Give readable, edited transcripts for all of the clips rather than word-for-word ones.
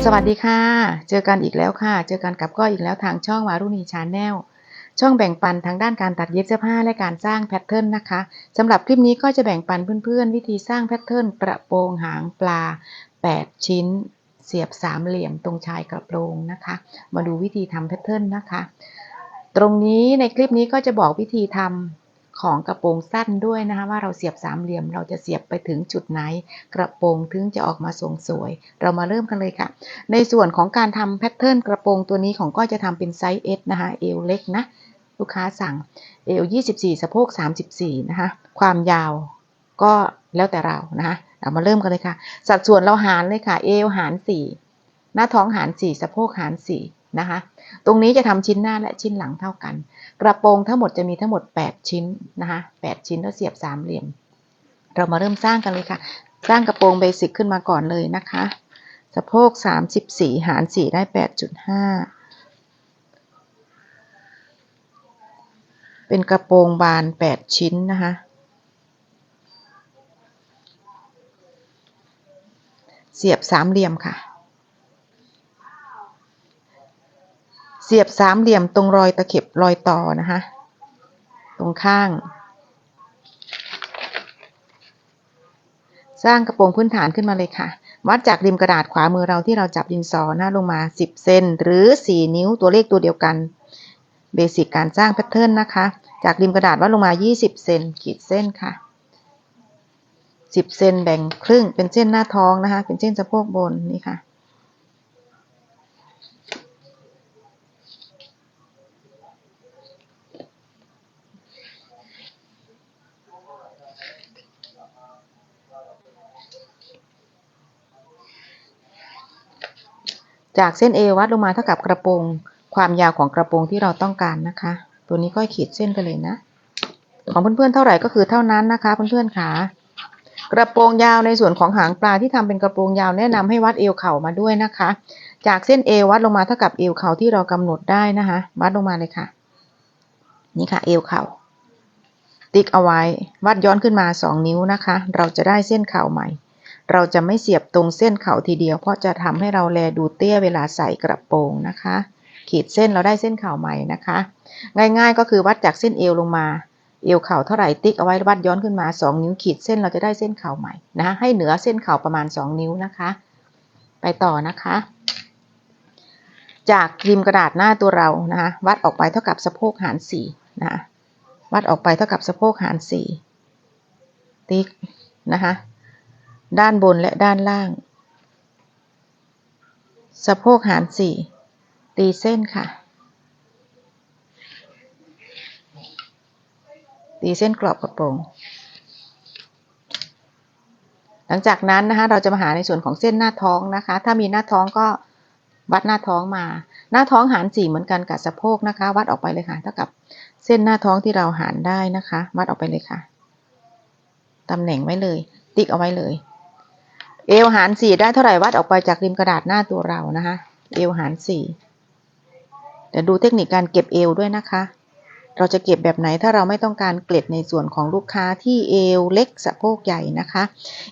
สวัสดีค่ะเจอกันอีกแล้วค่ะเจอกันกับก้อยอีกแล้วทางช่องวารุณีชาแนลช่องแบ่งปันทางด้านการตัดเย็บเสื้อผ้าและการสร้างแพทเทิร์นนะคะสำหรับคลิปนี้ก็จะแบ่งปันเพื่อนๆวิธีสร้างแพทเทิร์นกระโปรงหางปลา8ชิ้นเสียบสามเหลี่ยมตรงชายกระโปรงนะคะมาดูวิธีทำแพทเทิร์นนะคะตรงนี้ในคลิปนี้ก็จะบอกวิธีทำของกระโปรงสั้นด้วยนะคะว่าเราเสียบสามเหลี่ยมเราจะเสียบไปถึงจุดไหนกระโปรงถึงจะออกมาทรงสวยเรามาเริ่มกันเลยค่ะในส่วนของการทำแพทเทิร์นกระโปรงตัวนี้ของก้อยจะทำเป็นไซส์ S นะคะเอวเล็กนะลูกค้าสั่งเอว24สะโพก34นะคะความยาวก็แล้วแต่เรานะคะเรามาเริ่มกันเลยค่ะสัดส่วนเราหารเลยค่ะเอวหาร4หน้าท้องหาร4สะโพกหาร4นะคะตรงนี้จะทำชิ้นหน้าและชิ้นหลังเท่ากันกระโปรงทั้งหมดจะมีทั้งหมด8ชิ้นนะคะ8ชิ้นแล้วเสียบสามเหลี่ยมเรามาเริ่มสร้างกันเลยค่ะสร้างกระโปรงเบสิกขึ้นมาก่อนเลยนะคะสะโพก34หาร4ได้ 8.5 เป็นกระโปรงบาน8ชิ้นนะคะเสียบสามเหลี่ยมค่ะเสียบสามเหลี่ยมตรงรอยตะเข็บรอยต่อนะคะตรงข้างสร้างกระโปรงพื้นฐานขึ้นมาเลยค่ะวัดจากริมกระดาษขวามือเราที่เราจับดินสอหน้าลงมา10เซนหรือ4นิ้วตัวเลขตัวเดียวกันเบสิกการสร้างแพทเทิร์นนะคะจากริมกระดาษวัดลงมา20เซนขีดเส้นค่ะ10เซนแบ่งครึ่งเป็นเส้นหน้าท้องนะคะเป็นเส้นสะโพกบนนี่ค่ะจากเส้นเอววัดลงมาเท่ากับกระโปรงความยาวของกระโปรงที่เราต้องการนะคะตัวนี้ก็ขีดเส้นไปเลยนะของเพื่อนๆเท่าไหร่ก็คือเท่านั้นนะคะเพื่อนๆค่ะกระโปรงยาวในส่วนของหางปลาที่ทำเป็นกระโปรงยาวแนะนำให้วัดเอวเข่ามาด้วยนะคะจากเส้นเอววัดลงมาเท่ากับเอวเข่าที่เรากำหนดได้นะคะวัดลงมาเลยค่ะนี่ค่ะเอวเข่าติ๊กเอาไว้วัดย้อนขึ้นมา2นิ้วนะคะเราจะได้เส้นเข่าใหม่เราจะไม่เสียบตรงเส้นเข่าทีเดียวเพราะจะทำให้เราแลดูเตี้ยเวลาใส่กระโปรงนะคะขีดเส้นเราได้เส้นเข่าใหม่นะคะง่ายๆก็คือวัดจากเส้นเอวลงมาเอวเข่าเท่าไหร่ติ๊กเอาไว้วัดย้อนขึ้นมา2นิ้วขีดเส้นเราจะได้เส้นเข่าใหม่นะให้เหนือเส้นเข่าประมาณ2นิ้วนะคะไปต่อนะคะจากริมกระดาษหน้าตัวเรานะคะวัดออกไปเท่ากับสะโพกหาร4นะคะวัดออกไปเท่ากับสะโพกหาร4ติ๊กนะคะด้านบนและด้านล่างสะโพกหาร4ตีเส้นค่ะตีเส้นกรอบกระโปรงหลังจากนั้นนะคะเราจะมาหาในส่วนของเส้นหน้าท้องนะคะถ้ามีหน้าท้องก็วัดหน้าท้องมาหน้าท้องหาร4เหมือนกันกับสะโพกนะคะวัดออกไปเลยค่ะเท่ากับเส้นหน้าท้องที่เราหารได้นะคะวัดออกไปเลยค่ะตำแหน่งไว้เลยติ๊กเอาไว้เลยเอวหาร4ได้เท่าไหร่วัดออกไปจากริมกระดาษหน้าตัวเรานะคะเอวหาร4แต่ดูเทคนิคการเก็บเอวด้วยนะคะเราจะเก็บแบบไหนถ้าเราไม่ต้องการเกล็ดในส่วนของลูกค้าที่เอวเล็กสะโพกใหญ่นะคะ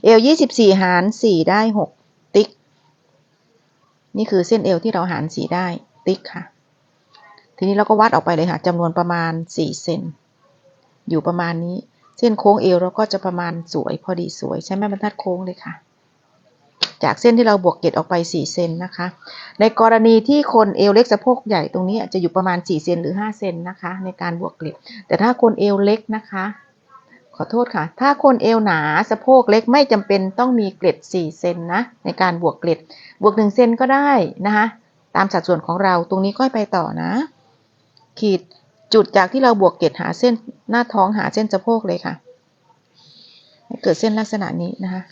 เอว24หาร4ได้6ติ๊กนี่คือเส้นเอวที่เราหาร4ได้ติ๊กค่ะทีนี้เราก็วัดออกไปเลยค่ะจำนวนประมาณ4เซนอยู่ประมาณนี้เส้นโค้งเอวเราก็จะประมาณสวยพอดีสวยใช้แม่บรรทัดโค้งเลยค่ะจากเส้นที่เราบวกเกล็ดออกไป4เซนนะคะในกรณีที่คนเอวเล็กสะโพกใหญ่ตรงนี้จะอยู่ประมาณ4เซนหรือ5เซนนะคะในการบวกเกล็ดแต่ถ้าคนเอวเล็กนะคะขอโทษค่ะถ้าคนเอวหนาสะโพกเล็กไม่จำเป็นต้องมีเกล็ด4เซนนะในการบวกเกล็ดบวก1เซนก็ได้นะคะตามสัดส่วนของเราตรงนี้ก็ไปต่อนะขีดจุดจากที่เราบวกเกล็ดหาเส้นหน้าท้องหาเส้นสะโพกเลยค่ะให้เกิดเส้นลักษณะนี้นะคะ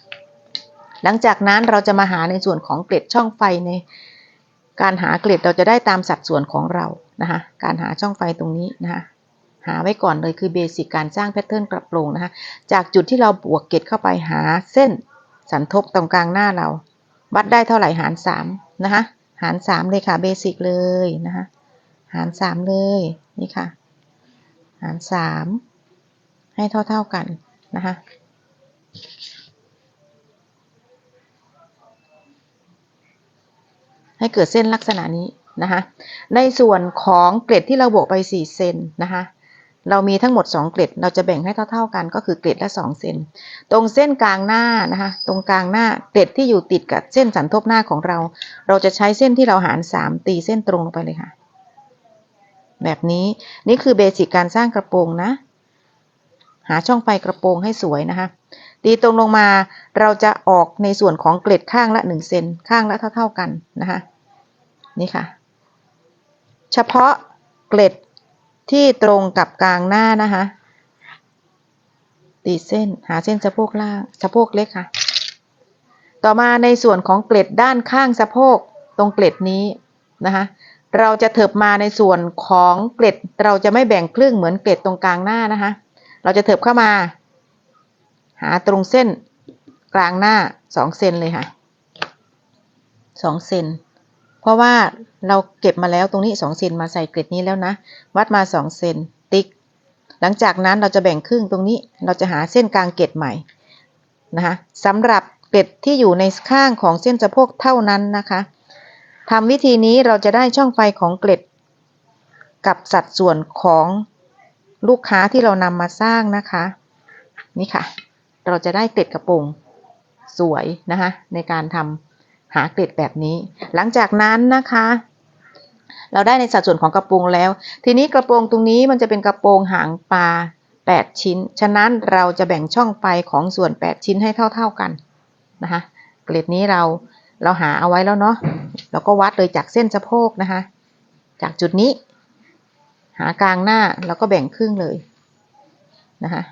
หลังจากนั้นเราจะมาหาในส่วนของเกล็ดช่องไฟในการหาเกล็ดเราจะได้ตามสัดส่วนของเรานะคะการหาช่องไฟตรงนี้นะคะหาไว้ก่อนเลยคือเบสิกการสร้างแพทเทิร์นกระโปรงนะคะจากจุดที่เราบวกเกล็ดเข้าไปหาเส้นสันทบตรงกลางหน้าเราวัดได้เท่าไหร่หาร3นะคะหาร3เลยค่ะเบสิกเลยนะคะหาร3เลยนี่ค่ะหาร3ให้เท่ากันนะคะ ให้เกิดเส้นลักษณะนี้นะคะในส่วนของเกล็ดที่เราบวกไป4เซนนะคะเรามีทั้งหมด2เกล็ดเราจะแบ่งให้เท่าๆกันก็คือเกล็ดละ2เซนตรงเส้นกลางหน้านะคะตรงกลางหน้าเกล็ดที่อยู่ติดกับเส้นสันทบหน้าของเราจะใช้เส้นที่เราหาร3ตีเส้นตรงลงไปเลยค่ะแบบนี้นี่คือเบสิกการสร้างกระโปรงนะหาช่องไฟกระโปรงให้สวยนะคะตีตรงลงมาเราจะออกในส่วนของเกล็ดข้างละ1เซนข้างละเท่าๆกันนะคะนี่ค่ะเฉพาะเกล็ดที่ตรงกับกลางหน้านะคะตีเส้นหาเส้นสะโพกล่างสะโพกเล็กค่ะต่อมาในส่วนของเกล็ดด้านข้างสะโพกตรงเกล็ดนี้นะคะเราจะเถิบมาในส่วนของเกล็ดเราจะไม่แบ่งครึ่งเหมือนเกล็ดตรงกลางหน้านะคะเราจะเถิบเข้ามาหาตรงเส้นกลางหน้า2เซนเลยค่ะ2เซนเพราะว่าเราเก็บมาแล้วตรงนี้2เซนมาใส่เกล็ดนี้แล้วนะวัดมา2เซนติ๊กหลังจากนั้นเราจะแบ่งครึ่งตรงนี้เราจะหาเส้นกลางเกล็ดใหม่นะคะสำหรับเกล็ดที่อยู่ในข้างของเส้นสะโพกเท่านั้นนะคะทำวิธีนี้เราจะได้ช่องไฟของเกล็ดกับสัดส่วนของลูกค้าที่เรานำมาสร้างนะคะนี่ค่ะเราจะได้เกล็ดกระโปรงสวยนะคะในการทำหาเกล็ดแบบนี้หลังจากนั้นนะคะเราได้ในสัดส่วนของกระโปรงแล้วทีนี้กระโปรงตรงนี้มันจะเป็นกระโปรงหางปลา8ชิ้นฉะนั้นเราจะแบ่งช่องไฟของส่วน8ชิ้นให้เท่าๆกันนะคะเกล็ดนี้เราหาเอาไว้แล้วเนาะเราก็วัดเลยจากเส้นสะโพกนะคะจากจุดนี้หากลางหน้าแล้วก็แบ่งครึ่งเลยนะคะ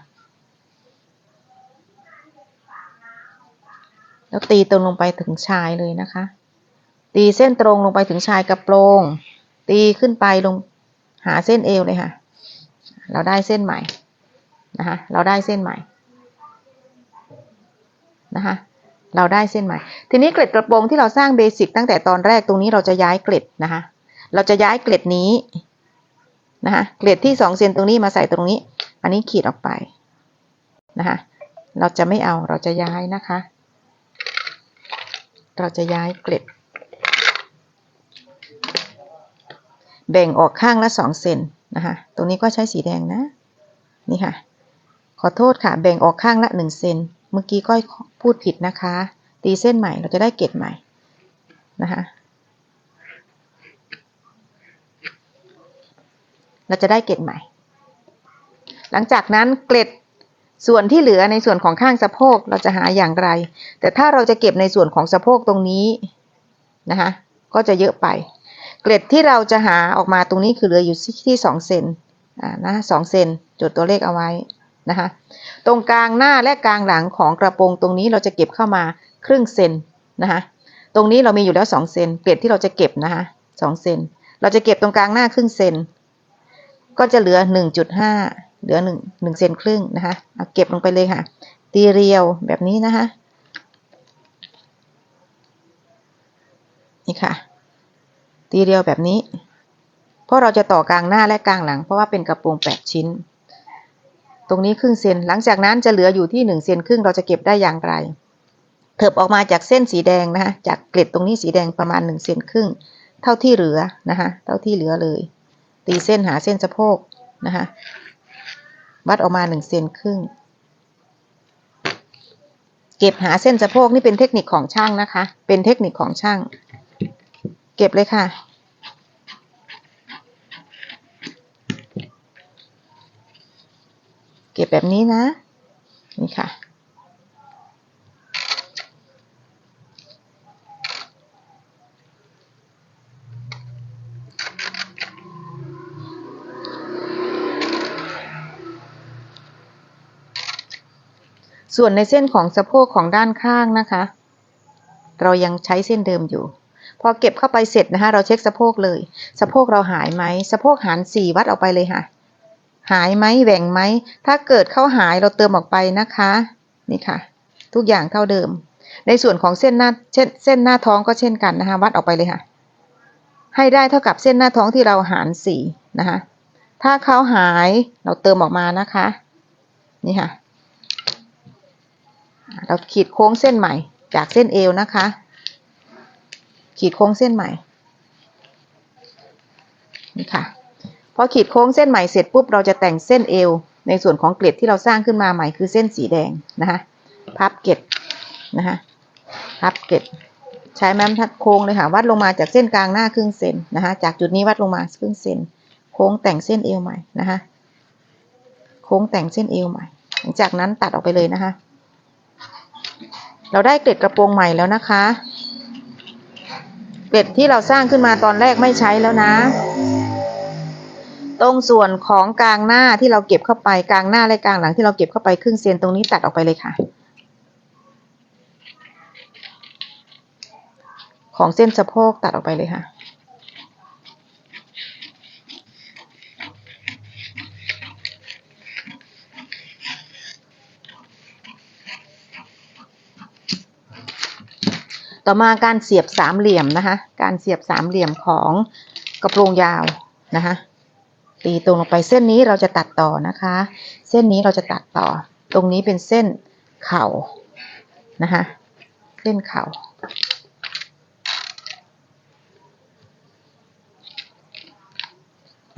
แล้วตีตรงลงไปถึงชายเลยนะคะตีเส้นตรงลงไปถึงชายกระโปรงตีขึ้นไปลงหาเส้นเอวเลยค่ะเราได้เส้นใหม่นะคะเราได้เส้นใหม่นะคะเราได้เส้นใหม่ทีนี้เกล็ดกระโปรงที่เราสร้างเบสิกตั้งแต่ตอนแรกตรงนี้เราจะย้ายเกล็ดนะคะเราจะย้ายเกล็ดนี้นะคะเกล็ดที่2เซนตรงนี้มาใส่ตรงนี้อันนี้ขีดออกไปนะคะเราจะไม่เอาเราจะย้ายนะคะเราจะย้ายเกล็ดแบ่งออกข้างละ2เซนนะคะตรงนี้ก็ใช้สีแดงนะนี่ค่ะขอโทษค่ะแบ่งออกข้างละ1เซนเมื่อกี้ก้อยพูดผิดนะคะตีเส้นใหม่เราจะได้เกล็ดใหม่นะคะเราจะได้เกล็ดใหม่หลังจากนั้นเกล็ดส่วนที่เหลือในส่วนของข้างสะโพกเราจะหาอย่างไรแต่ถ้าเราจะเก็บในส่วนของสะโพกตรงนี้นะคะก็จะเยอะไปเกล็ดที่เราจะหาออกมาตรงนี้คือเหลืออยู่ที่2เซนนะ2เซนจดตัวเลขเอาไว้นะคะตรงกลางหน้าและกลางหลังของกระโปรงตรงนี้เราจะเก็บเข้ามาครึ่งเซนนะคะตรงนี้เรามีอยู่แล้ว2เซนเกล็ดที่เราจะเก็บนะคะ2เซนเราจะเก็บตรงกลางหน้าครึ่งเซนก็จะเหลือ 1.5 เหลือ1เซนครึ่งนะคะเอาเก็บลงไปเลยค่ะตีเรียวแบบนี้นะคะนี่ค่ะตีเรียวแบบนี้เพราะเราจะต่อกลางหน้าและกลางหลังเพราะว่าเป็นกระโปรง8ชิ้นตรงนี้ครึ่งเซนหลังจากนั้นจะเหลืออยู่ที่1เซนครึ่งเราจะเก็บได้อย่างไรเถิบออกมาจากเส้นสีแดงนะคะจากเกล็ดตรงนี้สีแดงประมาณ1เซนครึ่งเท่าที่เหลือนะคะเท่าที่เหลือเลยตีเส้นหาเส้นสะโพกนะคะวัดออกมา1เซนครึ่งเก็บหาเส้นสะโพกนี่เป็นเทคนิคของช่างนะคะเป็นเทคนิคของช่างเก็บเลยค่ะเก็บแบบนี้นะนี่ค่ะส่วนในเส้นของสะโพกของด้านข้างนะคะเรายังใช้เส้นเดิมอยู่พอเก็บเข้าไปเสร็จนะคะเราเช็คสะโพกเลยสะโพกเราหายไหมสะโพกหาร4วัดออกไปเลยค่ะหายไหมแหว่งไหมถ้าเกิดเข้าหายเราเติมออกไปนะคะนี่ค่ะทุกอย่างเท่าเดิมในส่วนของเส้นหน้าท้องก็เช่นกันนะคะวัดออกไปเลยค่ะให้ได้เท่ากับเส้นหน้าท้องที่เราหาร4นะคะถ้าเขาหายเราเติมออกมานะคะนี่ค่ะเราขีดโค้งเส้นใหม่จากเส้นเอวนะคะขีดโค้งเส้นใหม่ นี่ค่ะพอขีดโค้งเส้นใหม่เสร็จปุ๊บเราจะแต่งเส้นเอวในส่วนของเกล็ดที่เราสร้างขึ้นมาใหม่คือเส้นสีแดงนะคะพับเกล็ดนะคะพับเกล็ดใช้แม้มทัดโค้งเลยค่ะวัดลงมาจากเส้นกลางหน้าครึ่งเซนนะคะจากจุดนี้วัดลงมาครึ่งเซนโค้งแต่งเส้นเอวใหม่นะคะโค้งแต่งเส้นเอวใหม่หลังจากนั้นตัดออกไปเลยนะคะเราได้เกล็ดกระโปรงใหม่แล้วนะคะเกล็ดที่เราสร้างขึ้นมาตอนแรกไม่ใช้แล้วนะตรงส่วนของกลางหน้าที่เราเก็บเข้าไปกลางหน้าและกลางหลังที่เราเก็บเข้าไปครึ่งเซนตรงนี้ตัดออกไปเลยค่ะของเส้นสะโพกตัดออกไปเลยค่ะต่อมาการเสียบสามเหลี่ยมนะคะการเสียบสามเหลี่ยมของกระโปรงยาวนะคะตีตรงลงไปเส้นนี้เราจะตัดต่อนะคะเส้นนี้เราจะตัดต่อตรงนี้เป็นเส้นเข่านะคะเส้นเข่า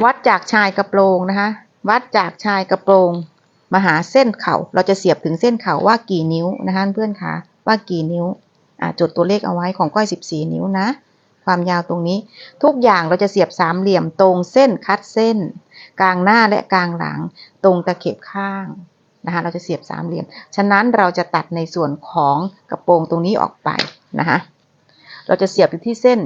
วัดจากชายกระโปรงนะคะวัดจากชายกระโปรงมาหาเส้นเข่าเราจะเสียบถึงเส้นเข่าว่ากี่นิ้วนะคะเพื่อนคะว่ากี่นิ้วจดตัวเลขเอาไว้ของก้อย14นิ้วนะความยาวตรงนี้ทุกอย่างเราจะเสียบสามเหลี่ยมตรงเส้นคัดเส้นกลางหน้าและกลางหลังตรงตะเข็บข้างนะคะเราจะเสียบสามเหลี่ยมฉะนั้นเราจะตัดในส่วนของกระโปรงตรงนี้ออกไปนะคะเราจะเสียบอยู่ที่เส้น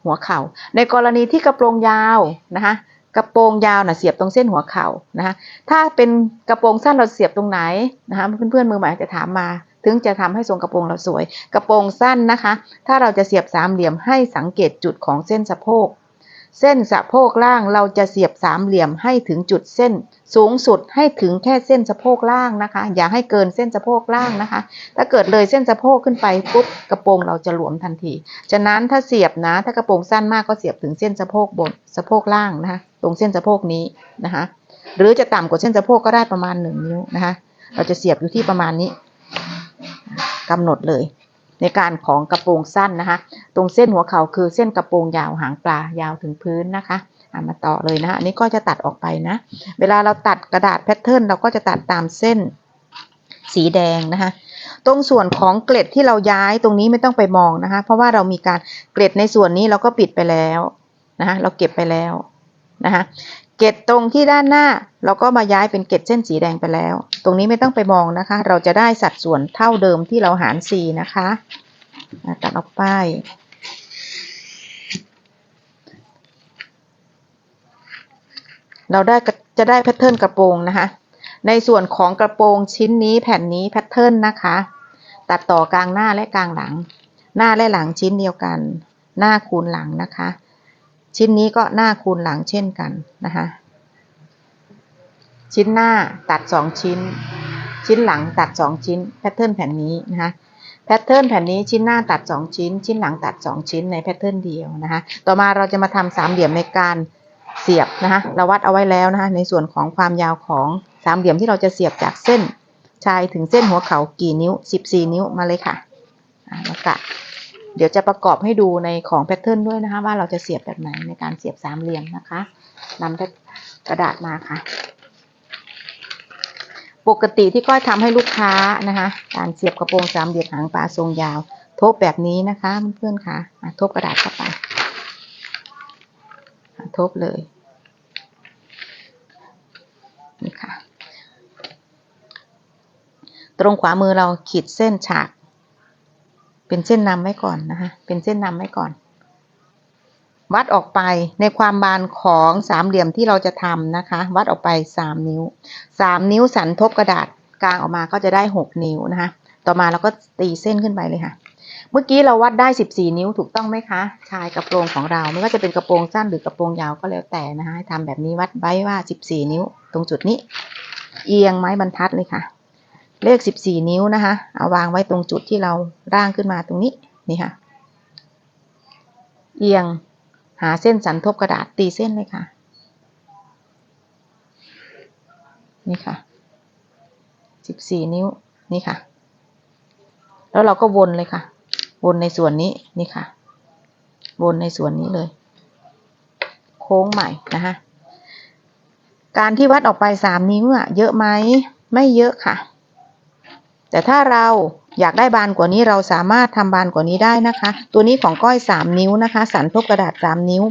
หัวเข่าในกรณีที่กระโปรงยาวนะคะกระโปรงยาวเสียบตรงเส้นหัวเข่านะคะถ้าเป็นกระโปรงสั้นเราเสียบตรงไหนนะคะเพื่อนๆมือใหม่จะถามมาถึงจะทำให้ทรงกระโปรงเราสวยกระโปรงสั้นนะคะถ้าเราจะเสียบสามเหลี่ยมให้สังเกตจุดของเส้นสะโพกเส้นสะโพกล่างเราจะเสียบสามเหลี่ยมให้ถึงจุดเส้นสูงสุดให้ถึงแค่เส้นสะโพกล่างนะคะอย่าให้เกินเส้นสะโพกล่างนะคะถ้าเกิดเลยเส้นสะโพกขึ้นไปปุ๊บกระโปรงเราจะหลวมทันทีฉะนั้นถ้าเสียบนะถ้ากระโปรงสั้นมากก็เสียบถึงเส้นสะโพกบนสะโพกล่างนะคะตรงเส้นสะโพกนี้นะคะหรือจะต่ำกว่าเส้นสะโพกก็ได้ประมาณ1 นิ้วนะคะเราจะเสียบอยู่ที่ประมาณนี้กำหนดเลยในการของกระโปรงสั้นนะคะตรงเส้นหัวเข่าคือเส้นกระโปรงยาวหางปลายาวถึงพื้นนะคะมาต่อเลยนะคะอันนี้ก็จะตัดออกไปนะเวลาเราตัดกระดาษแพทเทิร์นเราก็จะตัดตามเส้นสีแดงนะคะตรงส่วนของเกล็ดที่เราย้ายตรงนี้ไม่ต้องไปมองนะคะเพราะว่าเรามีการเกล็ดในส่วนนี้เราก็ปิดไปแล้วนะคะเราเก็บไปแล้วนะคะเกล็ดตรงที่ด้านหน้าเราก็มาย้ายเป็นเกล็ดเส้นสีแดงไปแล้วตรงนี้ไม่ต้องไปมองนะคะเราจะได้สัดส่วนเท่าเดิมที่เราหาร4นะคะตัดออกไปเราจะได้แพทเทิร์นกระโปรงนะคะในส่วนของกระโปรงชิ้นนี้แผ่นนี้แพทเทิร์นนะคะตัดต่อกลางหน้าและกลางหลังหน้าและหลังชิ้นเดียวกันหน้าคูณหลังนะคะชิ้นนี้ก็หน้าคูณหลังเช่นกันนะคะชิ้นหน้าตัด2ชิ้นชิ้นหลังตัด2ชิ้นแพทเทิร์นแผ่นนี้นะคะแพทเทิร์นแผ่นนี้ชิ้นหน้าตัด2ชิ้นชิ้นหลังตัด2ชิ้นในแพทเทิร์นเดียวนะคะต่อมาเราจะมาทำสามเหลี่ยมในการเสียบนะคะเราวัดเอาไว้แล้วนะคะในส่วนของความยาวของสามเหลี่ยมที่เราจะเสียบจากเส้นชายถึงเส้นหัวเข่ากี่นิ้ว14นิ้วมาเลยค่ะแล้วก็เดี๋ยวจะประกอบให้ดูในของแพทเทิร์นด้วยนะคะว่าเราจะเสียบแบบไหนในการเสียบสามเหลี่ยมนะคะนำกระดาษมาค่ะปกติที่ก้อยทำให้ลูกค้านะคะการเสียบกระโปรงสามเหลี่ยมหางปลาทรงยาวทบแบบนี้นะคะเพื่อนๆค่ะทบกระดาษเข้าไปทบเลยนี่ค่ะตรงขวามือเราขีดเส้นฉากเป็นเส้นนำไว้ก่อนนะคะเป็นเส้นนำไว้ก่อนวัดออกไปในความบานของสามเหลี่ยมที่เราจะทำนะคะวัดออกไป3 นิ้ว3 นิ้วสันทบกระดาษกลางออกมาก็จะได้6 นิ้วนะคะต่อมาเราก็ตีเส้นขึ้นไปเลยค่ะเมื่อกี้เราวัดได้14 นิ้วถูกต้องไหมคะชายกระโปรงของเราไม่ว่าจะเป็นกระโปรงสั้นหรือกระโปรงยาวก็แล้วแต่นะคะทำแบบนี้วัดไว้ว่า14 นิ้วตรงจุดนี้เอียงไม้บรรทัดเลยค่ะเลข14 นิ้วนะคะเอาวางไว้ตรงจุดที่เราร่างขึ้นมาตรงนี้นี่ค่ะเอียงหาเส้นสันทบกระดาษตีเส้นเลยค่ะนี่ค่ะ14 นิ้วนี่ค่ะแล้วเราก็วนเลยค่ะวนในส่วนนี้นี่ค่ะวนในส่วนนี้เลย โค้งใหม่นะคะการที่วัดออกไป3 นิ้วเยอะไหมไม่เยอะค่ะแต่ถ้าเราอยากได้บานกว่านี้เราสามารถทำบานกว่านี้ได้นะคะตัวนี้ของก้อย3 นิ้วนะคะสันทบกระดาษ3 นิ้ว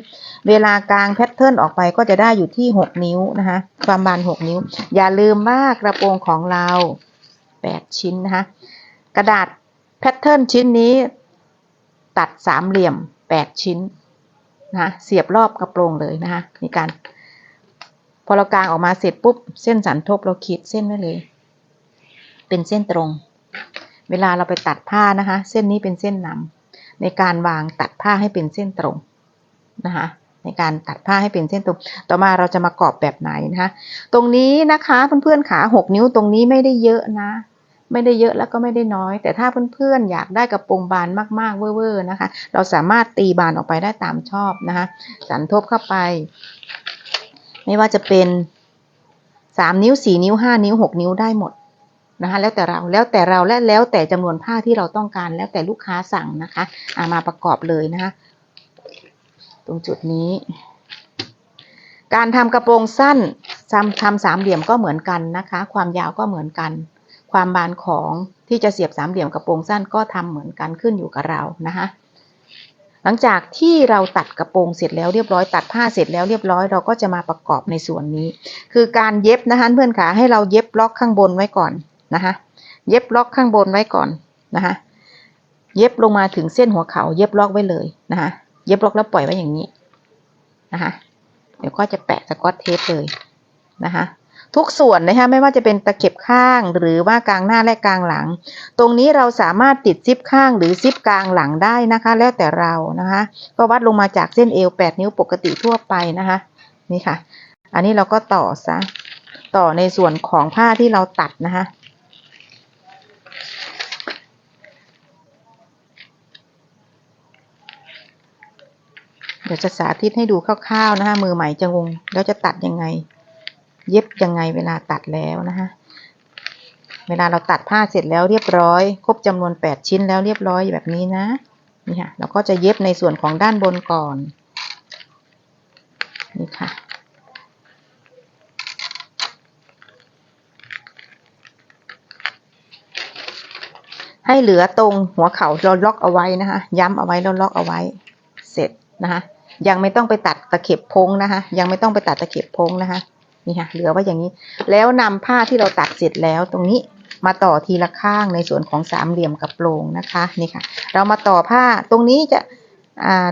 เวลากางแพทเทิร์นออกไปก็จะได้อยู่ที่6 นิ้วนะคะความบาน6 นิ้วอย่าลืมว่ากระโปรงของเรา8 ชิ้นนะคะกระดาษแพทเทิร์นชิ้นนี้ตัด3 เหลี่ยม8 ชิ้นนะเสียบรอบกระโปรงเลยนะคะมีการพอเรากางออกมาเสร็จปุ๊บเส้นสันทบเราขีดเส้นไว้เลยเป็นเส้นตรงเวลาเราไปตัดผ้านะคะเส้นนี้เป็นเส้นนำในการวางตัดผ้าให้เป็นเส้นตรงนะคะในการตัดผ้าให้เป็นเส้นตรงต่อมาเราจะมากรอบแบบไหนนะคะตรงนี้นะคะเพื่อนๆขา6 นิ้วตรงนี้ไม่ได้เยอะนะไม่ได้เยอะแล้วก็ไม่ได้น้อยแต่ถ้าเพื่อนๆอยากได้กระโปรงบานมากๆเวอร์ๆนะคะเราสามารถตีบานออกไปได้ตามชอบนะคะสันทบเข้าไปไม่ว่าจะเป็น3 นิ้ว4 นิ้ว5 นิ้ว6 นิ้วได้หมดนะคะแล้วแต่เราและแล้วแต่จำนวนผ้าที่เราต้องการแล้วแต่ลูกค้าสั่งนะคะมาประกอบเลยนะคะตรงจุดนี้การทำกระโปรงสั้นทำ3 เหลี่ยมก็เหมือนกันนะคะความยาวก็เหมือนกันความบานของที่จะเสียบ3 เหลี่ยมกระโปรงสั้นก็ทำเหมือนกันขึ้นอยู่กับเรานะคะหลังจากที่เราตัดกระโปรงเสร็จแล้วเรียบร้อยตัดผ้าเสร็จแล้วเรียบร้อยเราก็จะมาประกอบในส่วนนี้คือการเย็บนะคะเพื่อนขาให้เราเย็บล็อกข้างบนไว้ก่อนนะคะเย็บล็อกข้างบนไว้ก่อนนะคะเย็บลงมาถึงเส้นหัวเข่าเย็บล็อกไว้เลยนะคะเย็บล็อกแล้วปล่อยไว้อย่างนี้นะคะเดี๋ยวก็จะแปะสกอตเทปเลยนะคะทุกส่วนนะคะไม่ว่าจะเป็นตะเข็บข้างหรือว่ากลางหน้าและกลางหลังตรงนี้เราสามารถติดซิปข้างหรือซิปกลางหลังได้นะคะแล้วแต่เรานะคะก็วัดลงมาจากเส้นเอว8 นิ้วปกติทั่วไปนะคะนี่ค่ะอันนี้เราก็ต่อซะต่อในส่วนของผ้าที่เราตัดนะคะเดี๋ยวจะสาธิตให้ดูคร่าวๆนะคะมือใหม่จะงงแล้วจะตัดยังไงเย็บยังไงเวลาตัดแล้วนะคะเวลาเราตัดผ้าเสร็จแล้วเรียบร้อยครบจำนวน8 ชิ้นแล้วเรียบร้อยแบบนี้นะนี่ค่ะเราก็จะเย็บในส่วนของด้านบนก่อนนี่ค่ะให้เหลือตรงหัวเข่าเราล็อกเอาไว้นะคะย้ำเอาไว้แล้วล็อกเอาไว้เสร็จนะคะยังไม่ต้องไปตัดตะเข็บพงนะคะยังไม่ต้องไปตัดตะเข็บพงนะคะนี่ค่ะเหลือไว้อย่างนี้แล้วนำผ้าที่เราตัดเสร็จแล้วตรงนี้มาต่อทีละข้างในส่วนของ3 เหลี่ยมกระโปรงนะคะนี่ค่ะเรามาต่อผ้าตรงนี้จะ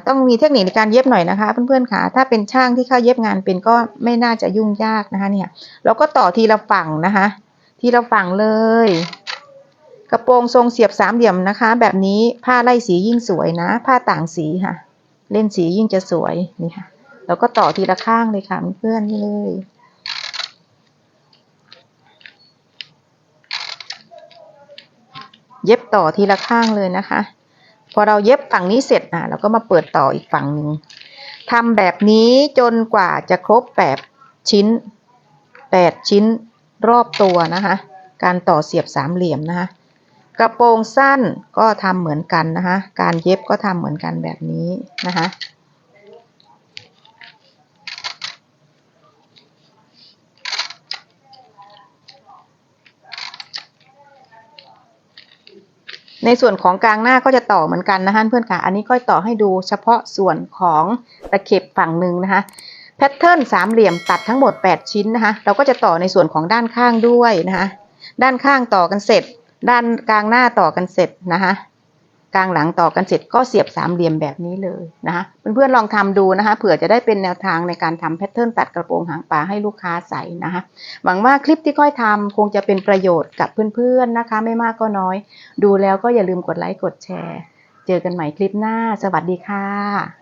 ต้องมีเทคนิคในการเย็บหน่อยนะคะเพื่อนๆค่ะถ้าเป็นช่างที่เข้าเย็บงานเป็นก็ไม่น่าจะยุ่งยากนะคะเนี่ยเราก็ต่อทีละฝั่งนะคะทีละฝั่งเลยกระโปรงทรงเสียบ3 เหลี่ยมนะคะแบบนี้ผ้าไล่สียิ่งสวยนะผ้าต่างสีค่ะเล่นสียิ่งจะสวยนี่ค่ะเราก็ต่อทีละข้างเลยค่ะเพื่อนๆเลยเย็บต่อทีละข้างเลยนะคะพอเราเย็บฝั่งนี้เสร็จเราก็มาเปิดต่ออีกฝั่งหนึ่งทำแบบนี้จนกว่าจะครบ8 ชิ้นรอบตัวนะคะการต่อเสียบ3 เหลี่ยมนะคะกระโปรงสั้นก็ทำเหมือนกันนะคะการเย็บก็ทำเหมือนกันแบบนี้นะคะในส่วนของกลางหน้าก็จะต่อเหมือนกันนะคะเพื่อนค่ะอันนี้ก็ต่อให้ดูเฉพาะส่วนของตะเข็บฝั่งหนึ่งนะคะแพทเทิร์น3 เหลี่ยมตัดทั้งหมด8 ชิ้นนะคะเราก็จะต่อในส่วนของด้านข้างด้วยนะคะด้านข้างต่อกันเสร็จด้านกลางหน้าต่อกันเสร็จนะคะกลางหลังต่อกันเสร็จก็เสียบ3 เหลี่ยมแบบนี้เลยนะคะเพื่อนๆลองทำดูนะคะเผื่อจะได้เป็นแนวทางในการทำแพทเทิร์นตัดกระโปรงหางปลาให้ลูกค้าใส่นะคะหวังว่าคลิปที่ก้อยทำคงจะเป็นประโยชน์กับเพื่อนๆนะคะไม่มากก็น้อยดูแล้วก็อย่าลืมกดไลค์กดแชร์เจอกันใหม่คลิปหน้าสวัสดีค่ะ